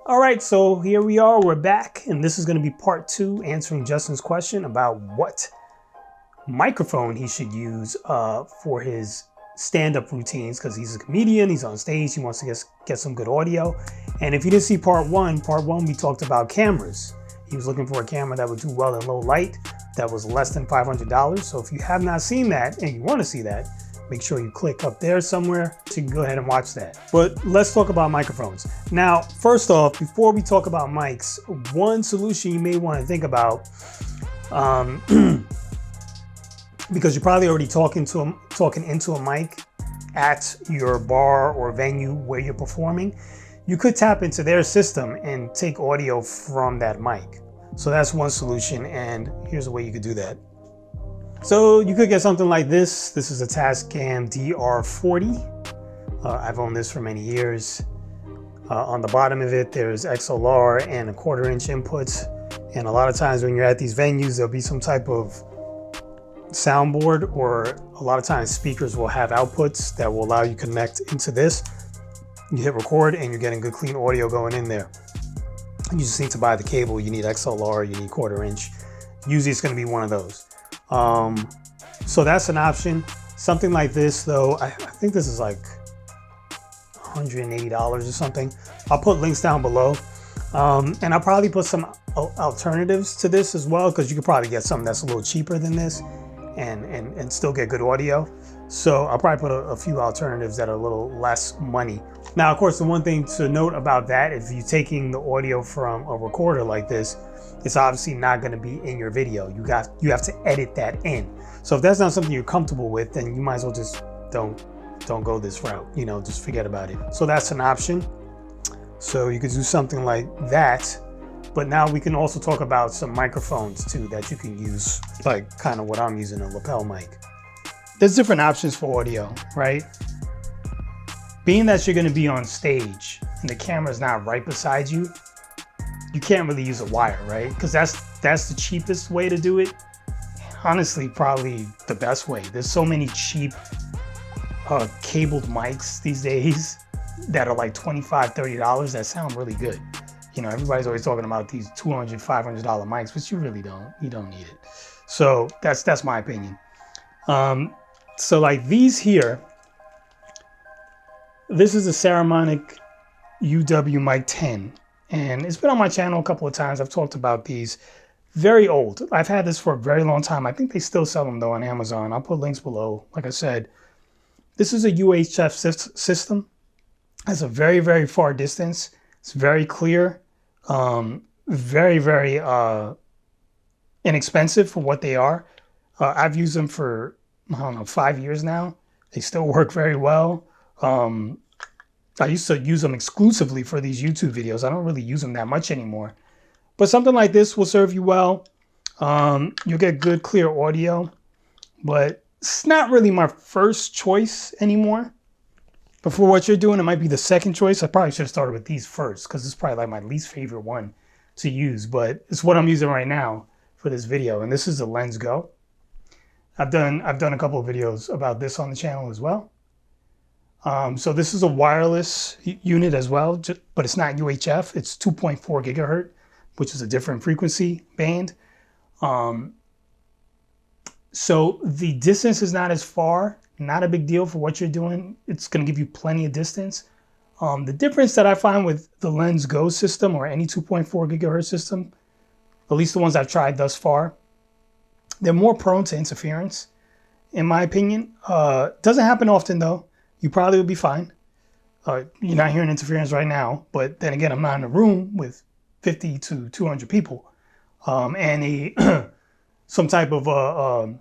All right, so here we are, we're back, and this is going to be part 2, answering Justin's question about what microphone he should use for his stand-up routines, because he's a comedian, he's on stage, he wants to get some good audio. And if you didn't see part one we talked about cameras. He was looking for a camera that would do well in low light, that was less than $500. So if you have not seen that and you want to see that, make sure you click up there somewhere so you can go ahead and watch that. But let's talk about microphones. Now, first off, before we talk about mics, one solution you may want to think about, because you're probably already talking into a mic at your bar or venue where you're performing, you could tap into their system and take audio from that mic. So that's one solution, and here's a way you could do that. So you could get something like this. This is a Tascam Dr40. I've owned this for many years. On the bottom of it, there's XLR and a 1/4 inch inputs. And a lot of times when you're at these venues, there'll be some type of soundboard, or a lot of times speakers will have outputs that will allow you to connect into this. You hit record and you're getting good clean audio going in there. You just need to buy the cable. You need XLR, you need 1/4 inch. Usually it's going to be one of those. So that's an option. Something like this though, I think this is like $180 or something. I'll put links down below. And I'll probably put some alternatives to this as well, because you could probably get something that's a little cheaper than this and still get good audio. So I'll probably put a few alternatives that are a little less money. Now, of course, the one thing to note about that, if you're taking the audio from a recorder like this, it's obviously not going to be in your video. You have to edit that in. So if that's not something you're comfortable with, then you might as well just don't go this route. You know, just forget about it. So that's an option. So you could do something like that. But now we can also talk about some microphones too that you can use, like kind of what I'm using, a lapel mic. There's different options for audio, right? Being that you're going to be on stage and the camera's not right beside you, you can't really use a wire, right? Because that's the cheapest way to do it. Honestly, probably the best way. There's so many cheap cabled mics these days that are like $25, $30 that sound really good. You know, everybody's always talking about these $200, $500 mics, but you really don't. You don't need it. So that's my opinion. So like these here, this is a Saramonic Uw Mic 10. And it's been on my channel a couple of times. I've talked about these. Very old. I've had this for a very long time. I think they still sell them though on Amazon. I'll put links below. Like I said, this is a UHF system. Has a very, very far distance. It's very clear. Very, very inexpensive for what they are. I've used them for, I don't know, 5 years now. They still work very well. I used to use them exclusively for these YouTube videos. I don't really use them that much anymore. But something like this will serve you well. You'll get good, clear audio. But it's not really my first choice anymore. But for what you're doing, it might be the second choice. I probably should have started with these first, because it's probably like my least favorite one to use. But it's what I'm using right now for this video. And this is the Lens Go. I've done a couple of videos about this on the channel as well. So this is a wireless unit as well, but it's not UHF. It's 2.4 gigahertz, which is a different frequency band. So the distance is not as far, not a big deal for what you're doing. It's going to give you plenty of distance. The difference that I find with the Lens Go system or any 2.4 gigahertz system, at least the ones I've tried thus far, they're more prone to interference, in my opinion. Doesn't happen often though. You probably would be fine. You're not hearing interference right now, but then again, I'm not in a room with 50 to 200 people and some type of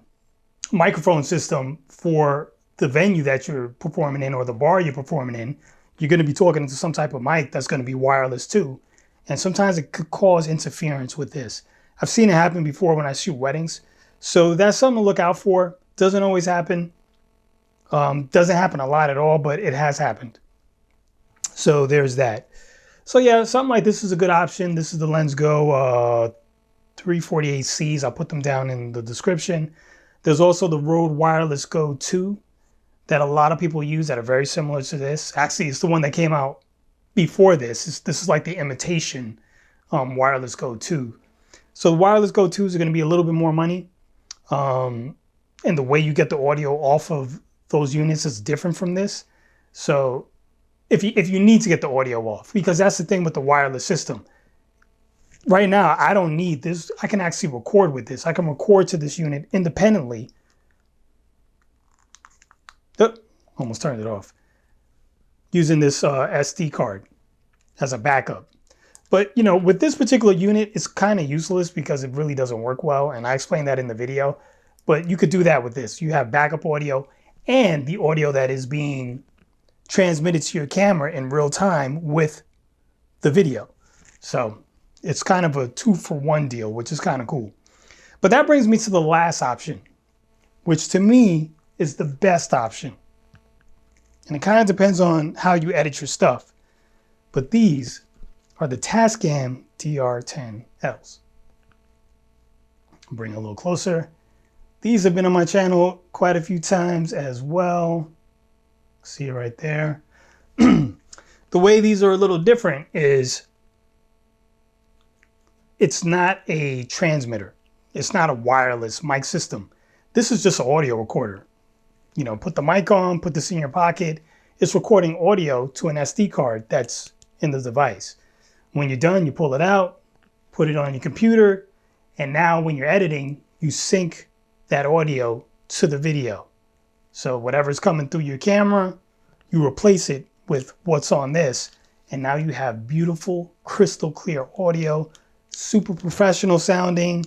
microphone system for the venue that you're performing in or the bar you're performing in. You're going to be talking into some type of mic that's going to be wireless too. And sometimes it could cause interference with this. I've seen it happen before when I shoot weddings. So that's something to look out for. Doesn't always happen. Doesn't happen a lot at all, but it has happened. So there's that. So yeah, something like this is a good option. This is the Lens Go 348Cs. I'll put them down in the description. There's also the Rode Wireless Go 2 that a lot of people use that are very similar to this. Actually, it's the one that came out before this. This is like the imitation wireless Go 2. So the wireless Go 2s are going to be a little bit more money. And the way you get the audio off of those units is different from this. So if you need to get the audio off, because that's the thing with the wireless system. Right now, I don't need this. I can actually record with this. I can record to this unit independently. Oh, almost turned it off. Using this SD card as a backup. But, you know, with this particular unit, it's kind of useless because it really doesn't work well. And I explained that in the video. But you could do that with this. You have backup audio and the audio that is being transmitted to your camera in real time with the video. So it's kind of a 2-for-1 deal, which is kind of cool. But that brings me to the last option, which to me is the best option. And it kind of depends on how you edit your stuff. But these are the Tascam Dr40Ls. Bring it a little closer. These have been on my channel quite a few times as well. See it right there. The way these are a little different is it's not a transmitter. It's not a wireless mic system. This is just an audio recorder. You know, put the mic on, put this in your pocket. It's recording audio to an SD card that's in the device. When you're done, you pull it out, put it on your computer, and now when you're editing, you sync that audio to the video. So whatever's coming through your camera, you replace it with what's on this, and now you have beautiful, crystal clear audio, super professional sounding.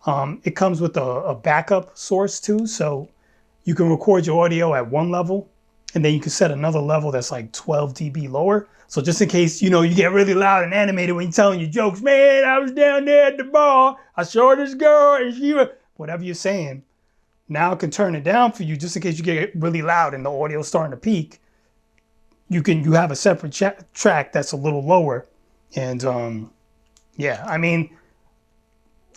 It comes with a backup source too, so you can record your audio at one level, and then you can set another level that's like 12 dB lower. So just in case, you know, you get really loud and animated when you're telling your jokes, man, I was down there at the bar, I saw this girl, and she was, whatever you're saying, now it can turn it down for you just in case you get really loud and the audio's starting to peak. You have a separate track that's a little lower. And yeah, I mean,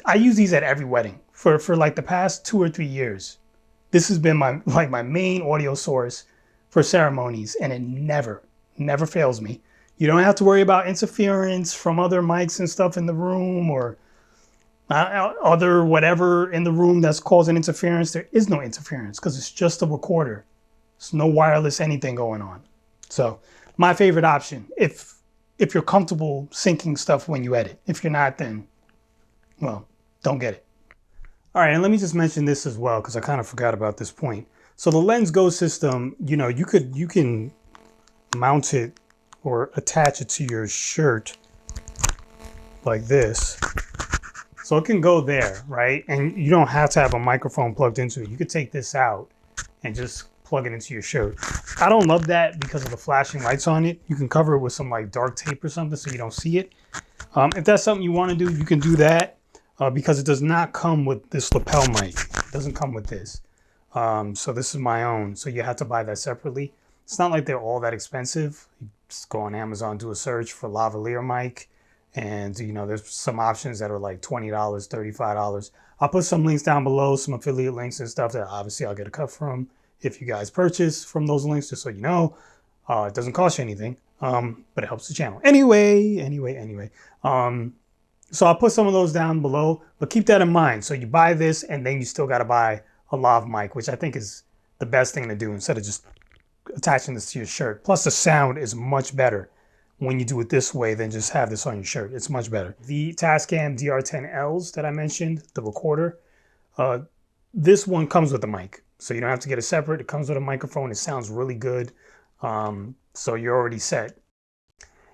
I use these at every wedding for like the past 2 or 3 years. This has been my main audio source for ceremonies, and it never fails me. You don't have to worry about interference from other mics and stuff in the room or other whatever in the room that's causing interference. There is no interference because it's just a recorder. There's no wireless anything going on. So my favorite option if you're comfortable syncing stuff when you edit. If you're not, then, well, don't get it. All right, and let me just mention this as well because I kind of forgot about this point. So the Lens Go system, you know, you can mount it or attach it to your shirt like this. So it can go there, right? And you don't have to have a microphone plugged into it. You could take this out and just plug it into your shirt. I don't love that because of the flashing lights on it. You can cover it with some like dark tape or something so you don't see it. If that's something you want to do, you can do that because it does not come with this lapel mic. It doesn't come with this. So this is my own. So you have to buy that separately. It's not like they're all that expensive. You just go on Amazon, do a search for Lavalier mic. And, you know, there's some options that are like $20, $35. I'll put some links down below, some affiliate links and stuff that obviously I'll get a cut from if you guys purchase from those links, just so you know. It doesn't cost you anything, but it helps the channel. Anyway. So I'll put some of those down below, but keep that in mind. So you buy this and then you still got to buy a lav mic, which I think is the best thing to do instead of just attaching this to your shirt. Plus the sound is much better when you do it this way than just have this on your shirt. It's much better. The Tascam Dr10Ls that I mentioned, the recorder, this one comes with a mic. So you don't have to get it separate. It comes with a microphone. It sounds really good. So you're already set.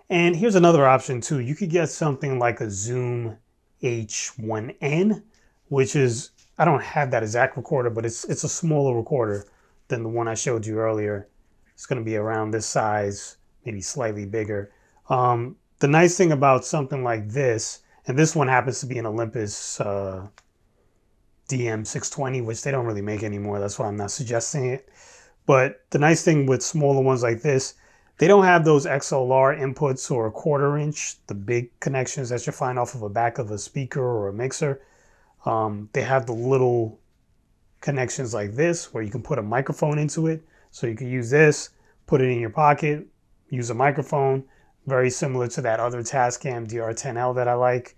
And here's another option too. You could get something like a Zoom H1N, which is, I don't have that exact recorder, but it's a smaller recorder than the one I showed you earlier. It's going to be around this size, maybe slightly bigger. The nice thing about something like this, and this one happens to be an Olympus DM620, which they don't really make anymore. That's why I'm not suggesting it. But the nice thing with smaller ones like this, they don't have those XLR inputs or a 1/4 inch, the big connections that you find off of the back of a speaker or a mixer. They have the little connections like this where you can put a microphone into it. So you can use this, put it in your pocket, use a microphone, very similar to that other Tascam DR10L that I like,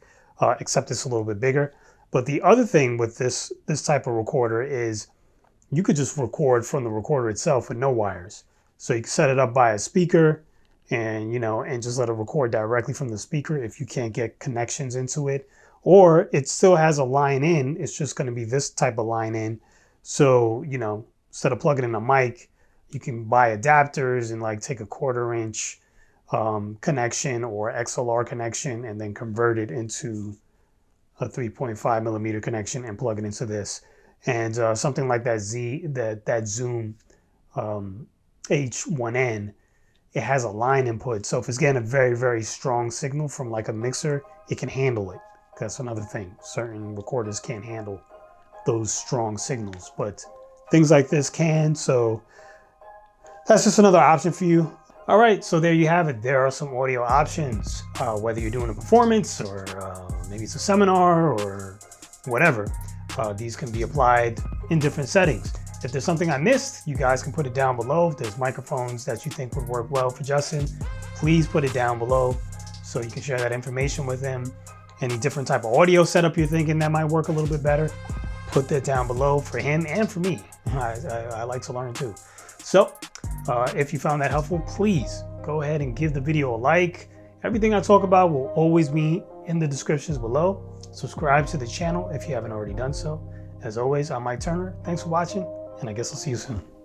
except it's a little bit bigger. But the other thing with this type of recorder is you could just record from the recorder itself with no wires. So you can set it up by a speaker and, you know, and just let it record directly from the speaker if you can't get connections into it. Or it still has a line in, it's just going to be this type of line in. So, you know, instead of plugging in a mic, you can buy adapters and like take a 1/4 inch connection or XLR connection and then convert it into a 3.5 millimeter connection and plug it into this. And something like that that Zoom H1N, it has a line input. So if it's getting a very, very strong signal from like a mixer, it can handle it. That's another thing. Certain recorders can't handle those strong signals, but things like this can. So that's just another option for you. All right, so there you have it. There are some audio options, whether you're doing a performance or maybe it's a seminar or whatever. These can be applied in different settings. If there's something I missed, you guys can put it down below. If there's microphones that you think would work well for Justin, please put it down below so you can share that information with him. Any different type of audio setup you're thinking that might work a little bit better, put that down below for him and for me. I like to learn too. So if you found that helpful, please go ahead and give the video a like. Everything I talk about will always be in the descriptions below. Subscribe to the channel if you haven't already done so. As always, I'm Mike Turner. Thanks for watching, and I guess I'll see you soon.